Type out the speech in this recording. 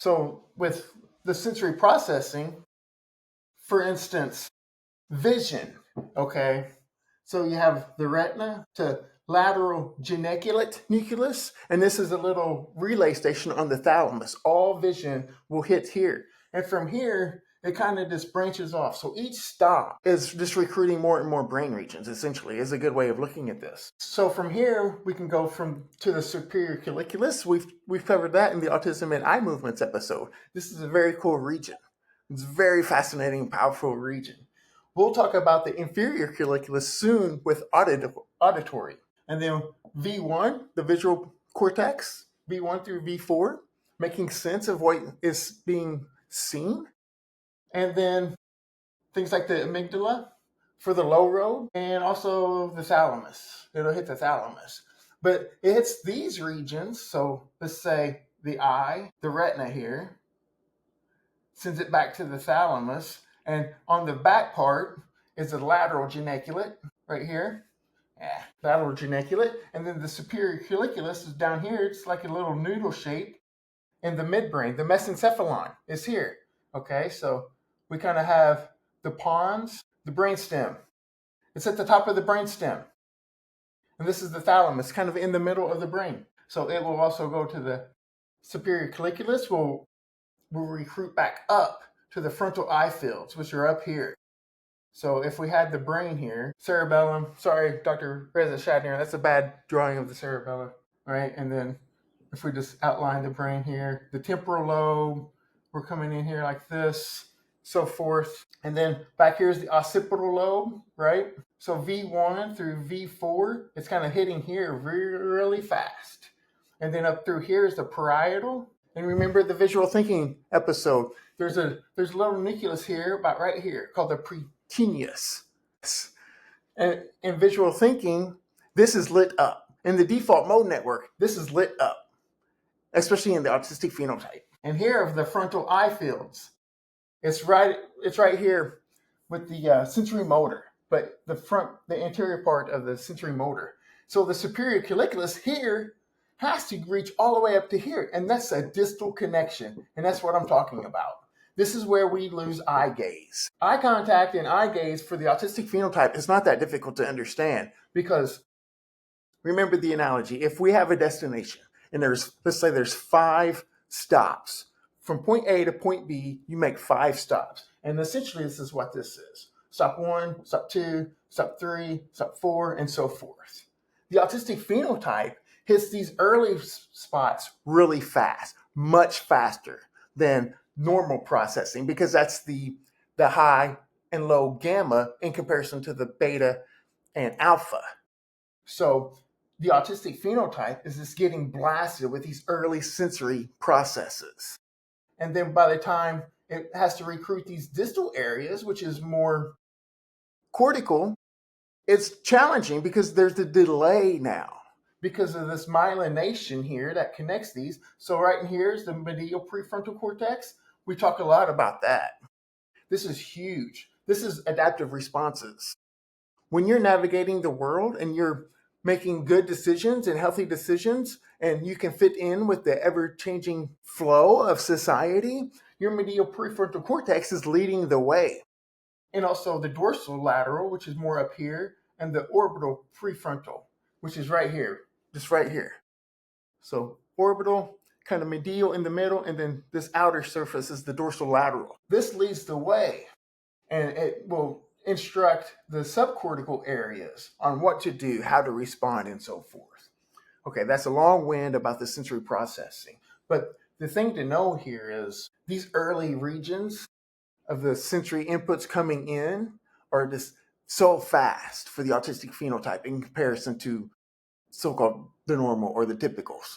So with the sensory processing, for instance, vision, okay? So you have the retina to lateral geniculate nucleus, and this is a little relay station on the thalamus. All vision will hit here. And from here, it kind of just branches off. So each stop is just recruiting more and more brain regions, essentially, is a good way of looking at this. So from here, we can go to the superior colliculus. We've covered that in the autism and eye movements episode. This is a very cool region. It's a very fascinating, powerful region. We'll talk about the inferior colliculus soon with auditory. And then V1, the visual cortex, V1 through V4, making sense of what is being seen. And then things like the amygdala for the low road, and also the thalamus. It'll hit the thalamus. But it hits these regions, so let's say the eye, the retina here, sends it back to the thalamus, and on the back part is the lateral geniculate right here. Lateral geniculate, and then the superior colliculus is down here. It's like a little noodle shape in the midbrain. The mesencephalon is here. Okay, so we kind of have the pons, the brainstem. It's at the top of the brainstem. And this is the thalamus, kind of in the middle of the brain. So it will also go to the superior colliculus, will recruit back up to the frontal eye fields, which are up here. So if we had the brain here, cerebellum, sorry, Dr. Reza Shadner, that's a bad drawing of the cerebellum, right? And then if we just outline the brain here, the temporal lobe, we're coming in here like this, so forth. And then back here is the occipital lobe, right? So V1 through V4, it's kind of hitting here really fast. And then up through here is the parietal. And remember the visual thinking episode. There's a little nucleus here, about right here, called the precuneus. And in visual thinking, this is lit up. In the default mode network, this is lit up, especially in the autistic phenotype. And here are the frontal eye fields. It's right here with the sensory motor, but the anterior part of the sensory motor. So the superior colliculus here has to reach all the way up to here, and that's a distal connection, and that's what I'm talking about. This is where we lose eye gaze. Eye contact and eye gaze for the autistic phenotype is not that difficult to understand, because remember the analogy. If we have a destination and let's say there's 5 stops, from point A to point B, you make 5 stops. And essentially this is what this is. Stop 1, stop 2, stop 3, stop 4, and so forth. The autistic phenotype hits these early spots really fast, much faster than normal processing, because that's the high and low gamma in comparison to the beta and alpha. So the autistic phenotype is just getting blasted with these early sensory processes. And then by the time it has to recruit these distal areas, which is more cortical, it's challenging because there's a delay now because of this myelination here that connects these. So right in here is the medial prefrontal cortex. We talk a lot about that. This is huge. This is adaptive responses. When you're navigating the world and you're making good decisions and healthy decisions, and you can fit in with the ever-changing flow of society, your medial prefrontal cortex is leading the way. And also the dorsal lateral, which is more up here, and the orbital prefrontal, which is right here, just right here. So orbital, kind of medial in the middle, and then this outer surface is the dorsal lateral. This leads the way, and it will instruct the subcortical areas on what to do, how to respond, and so forth. Okay, that's a long wind about the sensory processing. But the thing to know here is these early regions of the sensory inputs coming in are just so fast for the autistic phenotype in comparison to so-called the normal or the typicals.